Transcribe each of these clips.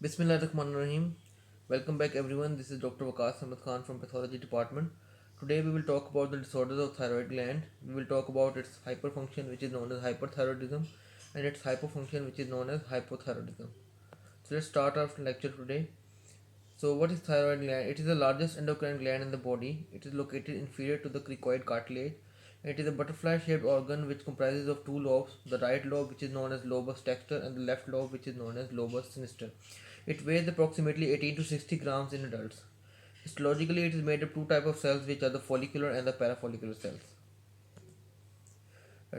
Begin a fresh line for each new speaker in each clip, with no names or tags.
Bismillahirrahmanirrahim. Welcome back everyone. This is Dr. Waqas Ahmed Khan from Pathology Department. Today we will talk about the disorders of thyroid gland. We will talk about its hyperfunction which is known as hyperthyroidism and its hypofunction which is known as hypothyroidism. So let's start our lecture today. So what is thyroid gland? It is the largest endocrine gland in the body. It is located inferior to the cricoid cartilage. It is a butterfly-shaped organ which comprises of two lobes, the right lobe which is known as lobus dexter and the left lobe which is known as lobus sinister. It weighs approximately 18 to 60 grams in adults. Histologically, it is made of two types of cells which are the follicular and the parafollicular cells.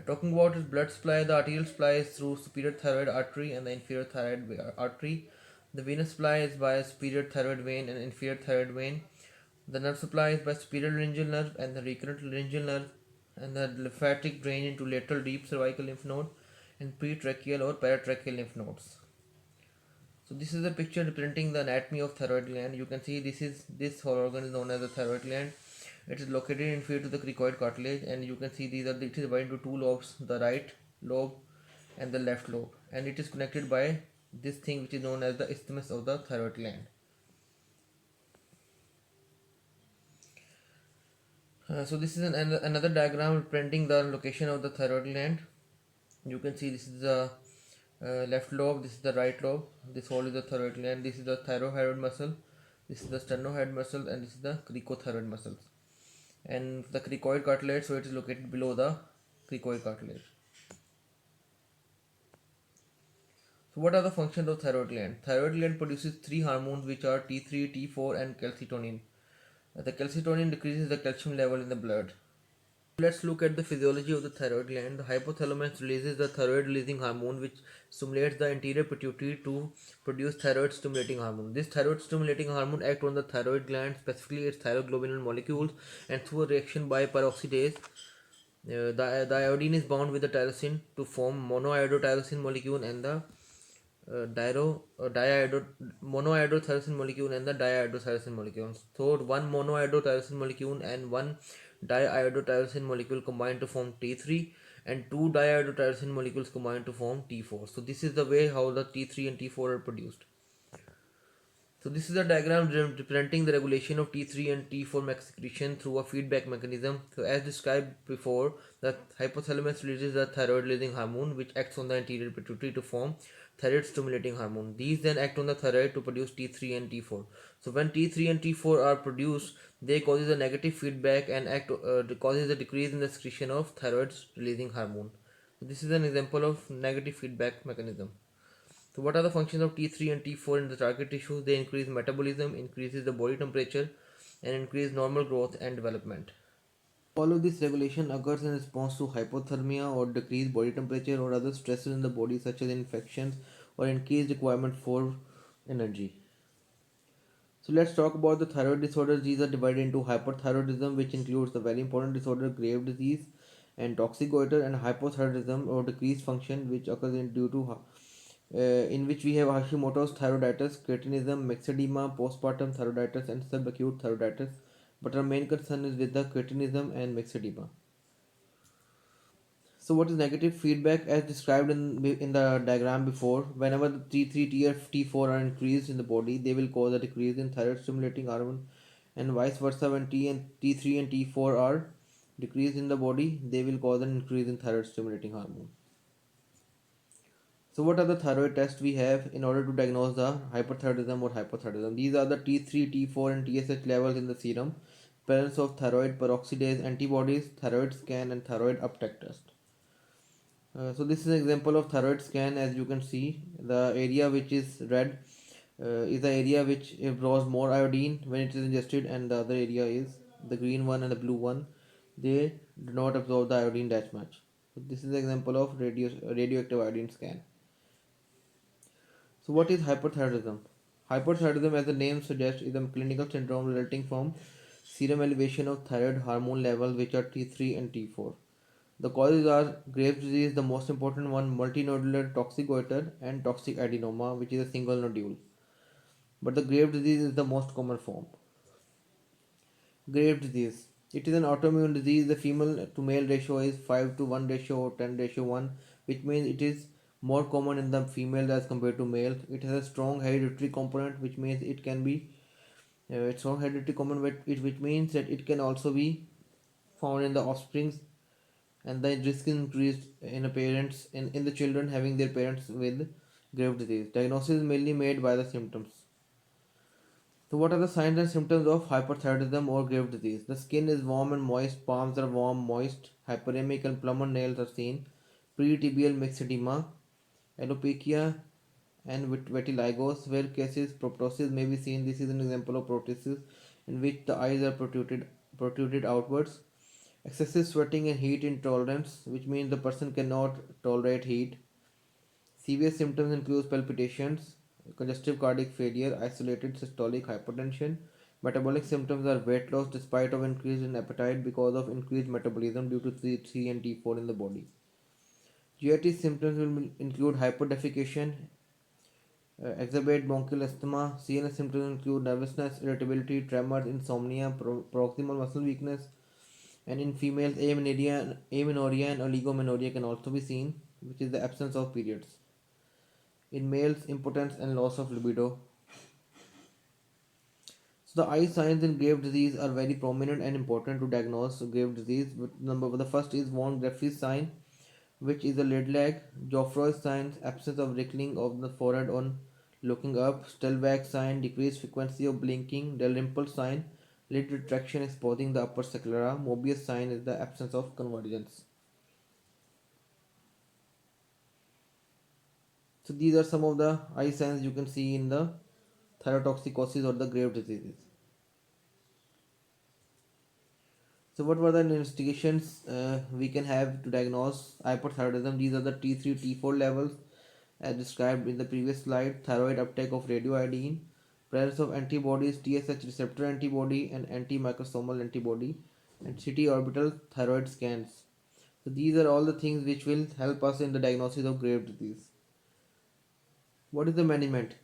Talking about its blood supply, the arterial supply is through superior thyroid artery and the inferior thyroid artery. The venous supply is by superior thyroid vein and inferior thyroid vein. The nerve supply is by superior laryngeal nerve and the recurrent laryngeal nerve, and the lymphatic drain into lateral deep cervical lymph node and pretracheal or paratracheal lymph nodes. So this is a picture representing the anatomy of thyroid gland. You can see this whole organ is known as the thyroid gland. It is located inferior to the cricoid cartilage, and you can see it is divided into two lobes, the right lobe and the left lobe, and it is connected by this thing which is known as the isthmus of the thyroid gland. So this is another diagram representing the location of the thyroid gland. You can see this is the left lobe, this is the right lobe, this whole is the thyroid gland, this is the thyroid muscle, this is the sternohyoid muscle, and this is the cricothyroid muscles. And the cricoid cartilage, so it is located below the cricoid cartilage. So what are the functions of thyroid gland? Thyroid gland produces three hormones which are T3, T4 and calcitonin. The calcitonin decreases the calcium level in the blood. Let's look at the physiology of the thyroid gland. The hypothalamus releases the thyroid releasing hormone which stimulates the anterior pituitary to produce thyroid stimulating hormone. This thyroid stimulating hormone acts on the thyroid gland, specifically its thyroglobulin molecules, and through a reaction by peroxidase, the iodine is bound with the tyrosine to form monoiodotyrosine molecule and the monoiodotyrosine molecule and the diiodotyrosine molecule. So one monoiodotyrosine molecule and one diiodotyrosine molecule combine to form T3 and two diiodotyrosine molecules combine to form T4. So this is the way how the T3 and T4 are produced. So this is a diagram representing the regulation of T3 and T4 secretion through a feedback mechanism. So as described before, the hypothalamus releases the thyroid releasing hormone which acts on the anterior pituitary to form thyroid stimulating hormone. These then act on the thyroid to produce T3 and T4. So when T3 and T4 are produced, they causes a negative feedback and causes a decrease in the secretion of thyroid releasing hormone. So this is an example of negative feedback mechanism. So what are the functions of T3 and T4 in the target tissues? They increase metabolism, increases the body temperature, and increase normal growth and development. All of this regulation occurs in response to hypothermia or decreased body temperature or other stresses in the body such as infections or increased requirement for energy. So let's talk about the thyroid disorders. These are divided into hyperthyroidism, which includes the very important disorder Graves' disease, and toxic goiter, and hypothyroidism or decreased function, which occurs in which we have Hashimoto's thyroiditis, cretinism, myxedema, postpartum thyroiditis, and subacute thyroiditis. But our main concern is with the cretinism and myxedema. So, what is negative feedback? As described in the diagram before, whenever the T3, T4 are increased in the body, they will cause a decrease in thyroid stimulating hormone, and vice versa. When T3 and T4 are decreased in the body, they will cause an increase in thyroid stimulating hormone. So, what are the thyroid tests we have in order to diagnose the hyperthyroidism or hypothyroidism? These are the T3, T4, and TSH levels in the serum, presence of thyroid peroxidase antibodies, thyroid scan, and thyroid uptake test. So, this is an example of thyroid scan. As you can see, the area which is red is the area which absorbs more iodine when it is ingested, and the other area is the green one and the blue one. They do not absorb the iodine that much. So, this is an example of radioactive iodine scan. So, what is hyperthyroidism? Hyperthyroidism, as the name suggests, is a clinical syndrome resulting from serum elevation of thyroid hormone levels, which are T3 and T4. The causes are Graves' disease, the most important one, multinodular toxic goiter, and toxic adenoma, which is a single nodule. But the Graves' disease is the most common form. Graves' disease. It is an autoimmune disease. The female to male ratio is 5 to 1 ratio or 10 ratio 1, which means it is more common in the females as compared to males. It has a strong hereditary component, which means it can be strong hereditary component, which means that it can also be found in the offsprings, and the risk is increased in a parents in the children having their parents with grave disease. Diagnosis is mainly made by the symptoms. So, what are the signs and symptoms of hyperthyroidism or grave disease? The skin is warm and moist, palms are warm, moist, hyperemic and plumber nails are seen, pretibial myxedema, alopecia, and vitiligo. Where cases proptosis may be seen. This is an example of proptosis in which the eyes are protruded outwards. Excessive sweating and heat intolerance, which means the person cannot tolerate heat. Severe symptoms include palpitations, congestive cardiac failure, isolated systolic hypertension. Metabolic symptoms are weight loss despite of increase in appetite because of increased metabolism due to T3 and T4 in the body. GIT symptoms will include hyperdefecation, exacerbate bronchial asthma. CNS symptoms include nervousness, irritability, tremors, insomnia, proximal muscle weakness, and in females, amenorrhea and oligomenorrhea can also be seen, which is the absence of periods. In males, impotence and loss of libido. So the eye signs in grave disease are very prominent and important to diagnose grave disease. The first is von Graffi's sign, which is a lid lag. Geoffroy's sign, absence of wrinkling of the forehead on looking up. Stellwag sign, decreased frequency of blinking. Dalrymple sign, lid retraction exposing the upper sclera. Mobius sign is the absence of convergence. So these are some of the eye signs you can see in the thyrotoxicosis or the grave diseases. So what were the investigations we can have to diagnose hyperthyroidism? These are the T3, T4 levels as described in the previous slide. Thyroid uptake of radioiodine, presence of antibodies, TSH receptor antibody and antimicrosomal antibody, and CT orbital thyroid scans. So these are all the things which will help us in the diagnosis of grave disease. What is the management?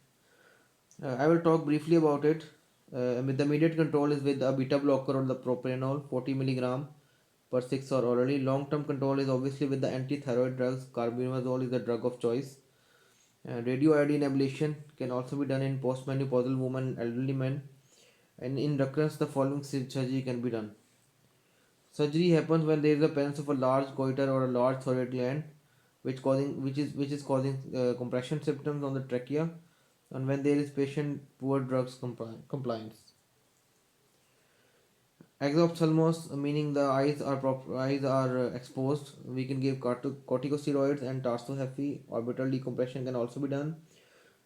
I will talk briefly about it. The immediate control is with a beta blocker or the propranolol 40 milligram per 6 hour orally. Long term control is obviously with the anti-thyroid drugs. Carbimazole is the drug of choice. Radioiodine ablation can also be done in postmenopausal women and elderly men. And in recurrence, the following surgery can be done. Surgery happens when there is a presence of a large goiter or a large thyroid gland, which is causing compression symptoms on the trachea, and when there is patient poor drugs compliance. Exophthalmos, meaning the eyes are exposed. We can give corticosteroids and tarsohephy. Orbital decompression can also be done.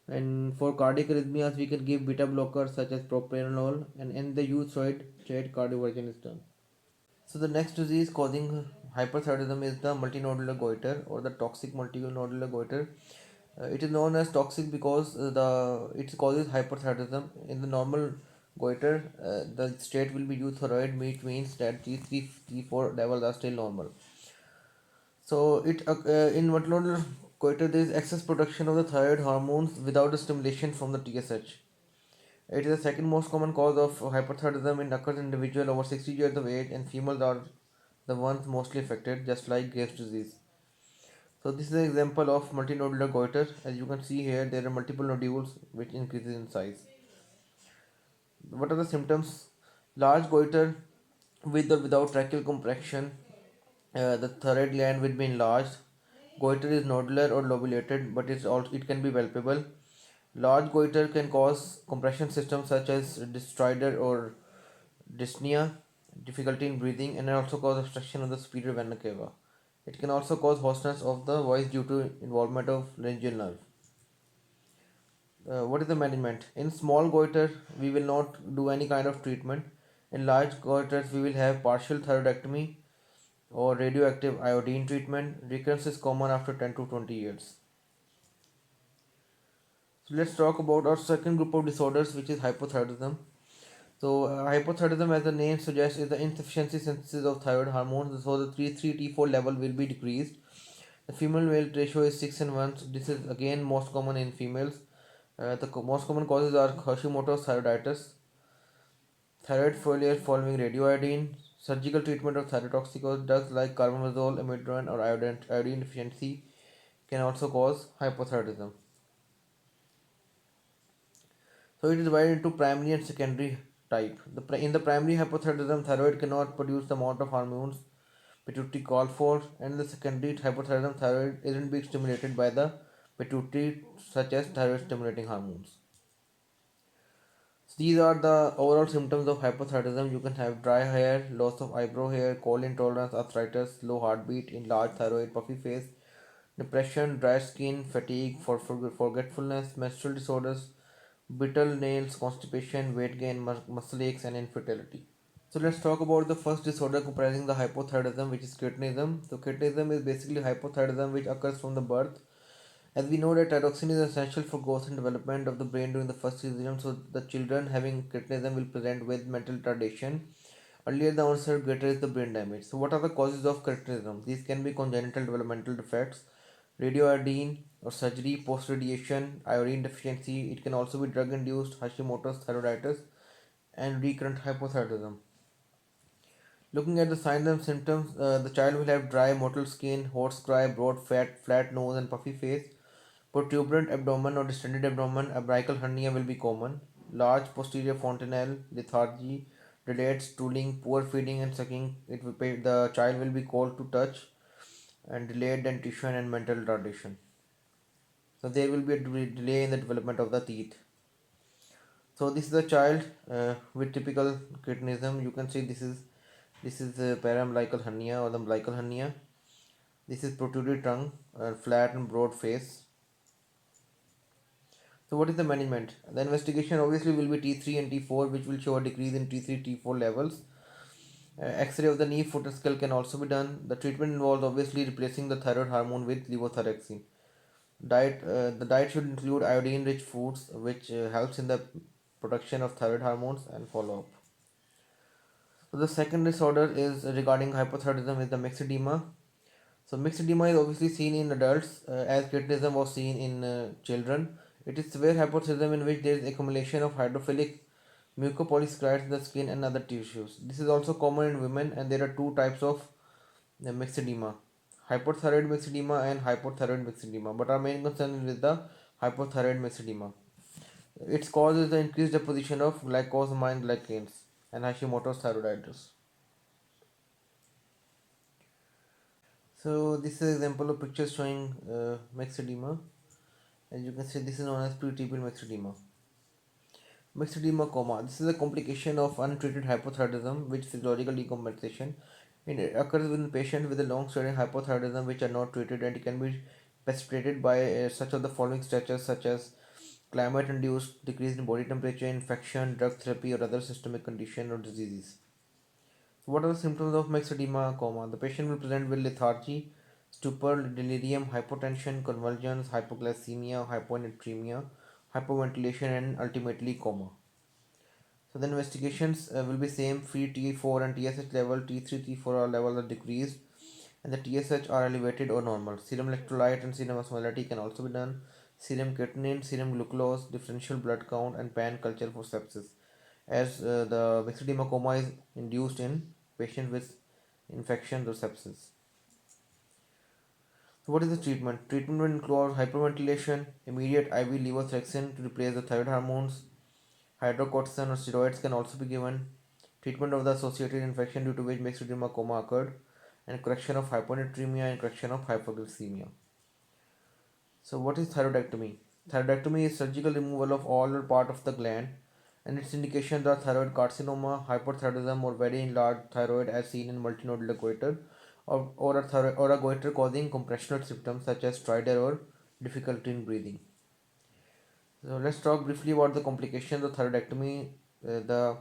And for cardiac arrhythmias, we can give beta blockers such as propranolol. And in the youth straight cardioversion is done. So the next disease causing hyperthyroidism is the multinodular goiter or the toxic multinodular goiter. It is known as toxic because it causes hyperthyroidism. In the normal goiter, the state will be euthyroid, which means that T3, T4 levels are still normal. So in multinodular goiter there is excess production of the thyroid hormones without the stimulation from the TSH. It is the second most common cause of hyperthyroidism in occurs in individuals over 60 years of age, and females are the ones mostly affected, just like Graves' disease. So this is an example of multinodular goiter. As you can see here, there are multiple nodules which increases in size. What are the symptoms? Large goiter with or without tracheal compression. The thyroid gland will be enlarged. Goiter is nodular or lobulated, but it can be palpable. Large goiter can cause compression systems such as stridor or dyspnea, difficulty in breathing, and also cause obstruction of the superior vena cava. It can also cause hoarseness of the voice due to involvement of laryngeal nerve. What is the management? In small goiter, we will not do any kind of treatment. In large goiters, we will have partial thyroidectomy or radioactive iodine treatment. Recurrence is common after 10 to 20 years. So let's talk about our second group of disorders, which is hypothyroidism. So hypothyroidism, as the name suggests, is the insufficiency synthesis of thyroid hormones. So the T3 T4 level will be decreased. The female male ratio is 6 and 1. So this is again most common in females. Most common causes are Hashimoto's thyroiditis, thyroid failure following radioiodine, surgical treatment of thyrotoxic drugs like carbamazole, amiodarone, or iodine deficiency can also cause hypothyroidism. So it is divided into primary and secondary type. In the primary hypothyroidism, thyroid cannot produce the amount of hormones pituitary call for, and in the secondary hypothyroidism, thyroid isn't being stimulated by the pituitary, such as thyroid stimulating hormones. So these are the overall symptoms of hypothyroidism. You can have dry hair, loss of eyebrow hair, cold intolerance, arthritis, low heartbeat, enlarged thyroid, puffy face, depression, dry skin, fatigue, forgetfulness, menstrual disorders, brittle nails, constipation, weight gain, muscle aches, and infertility. So let's talk about the first disorder comprising the hypothyroidism, which is cretinism. So cretinism is basically hypothyroidism which occurs from the birth. As we know that thyroxine is essential for growth and development of the brain during the first season, so the children having cretinism will present with mental retardation. Earlier the onset, greater is the brain damage. So what are the causes of cretinism? These can be congenital developmental defects, radioiodine or surgery, post-radiation, iodine deficiency. It can also be drug-induced Hashimoto's thyroiditis and recurrent hypothyroidism. Looking at the signs and symptoms, the child will have dry, mottled skin, hoarse cry, broad, flat nose, and puffy face. Protuberant abdomen or distended abdomen, umbilical hernia will be common. Large posterior fontanelle, lethargy, delayed stooling, poor feeding and sucking. The child will be cold to touch, and delayed dentition and mental retardation. So there will be a delay in the development of the teeth. So this is a child with typical cretinism. You can see this is paraumbilical hernia or the umbilical hernia. This is protruded tongue, flat and broad face. So what is the management? The investigation obviously will be T3 and T4, which will show a decrease in T3 T4 levels. X-ray of the knee, foot and skull can also be done. The treatment involves obviously replacing the thyroid hormone with levothyroxine. The diet should include iodine-rich foods, which helps in the production of thyroid hormones, and follow up. So the second disorder is regarding hypothyroidism is the myxedema. So myxedema is obviously seen in adults as cretinism was seen in children. It is severe hypothyroidism in which there is accumulation of hydrophilic mucopolysaccharides in the skin and other tissues. This is also common in women, and there are two types of myxedema: hypothyroid myxedema and hypothyroid myxedema. But our main concern is with the hypothyroid myxedema. Its cause is the increased deposition of glycosamine glycans and Hashimoto's thyroiditis. So this is an example of picture showing myxedema. As you can see, this is known as pretribal myxedema. Myxedema coma. This is a complication of untreated hypothyroidism with physiological decompensation. It occurs in patients with a long-standing hypothyroidism which are not treated, and it can be precipitated by such of the following stages such as climate-induced decrease in body temperature, infection, drug therapy, or other systemic condition or diseases. So what are the symptoms of myxedema coma? The patient will present with lethargy, stupor, delirium, hypotension, convulsions, hypoglycemia, hyponatremia, hypoventilation, and ultimately coma. So the investigations will be same: free T4 and TSH level, T3, T4 are levels are decreased, and the TSH are elevated or normal. Serum electrolyte and serum osmolality can also be done. Serum creatinine, serum glucose, differential blood count, and pan culture for sepsis. As the myxedema coma is induced in patients with infections or sepsis. So what is the treatment? Treatment will include hyperventilation, immediate IV levothyroxine to replace the thyroid hormones. Hydrocortisone or steroids can also be given. Treatment of the associated infection due to which myxedema coma occurred, and correction of hyponatremia and correction of hypoglycemia. So what is thyroidectomy? Thyroidectomy is surgical removal of all or part of the gland, and its indications are thyroid carcinoma, hyperthyroidism, or very enlarged thyroid as seen in multinodular goiter, or a goiter causing compressional symptoms such as stridor or difficulty in breathing. So let's talk briefly about the complications of thyroidectomy. The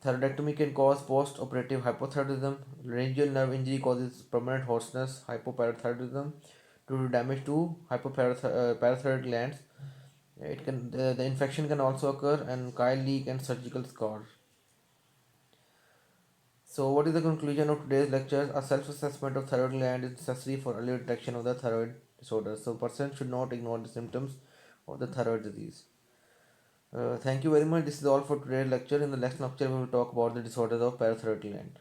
thyroidectomy can cause post-operative hypothyroidism. Laryngeal nerve injury causes permanent hoarseness, hypoparathyroidism due to damage to hypoparathyroid glands. The infection can also occur, and chyle leak and surgical scar. So what is the conclusion of today's lecture? A self-assessment of thyroid gland is necessary for early detection of the thyroid disorder. So person should not ignore the symptoms of the thyroid disease. Thank you very much. This is all for today's lecture. In the next lecture, we will talk about the disorders of parathyroid gland.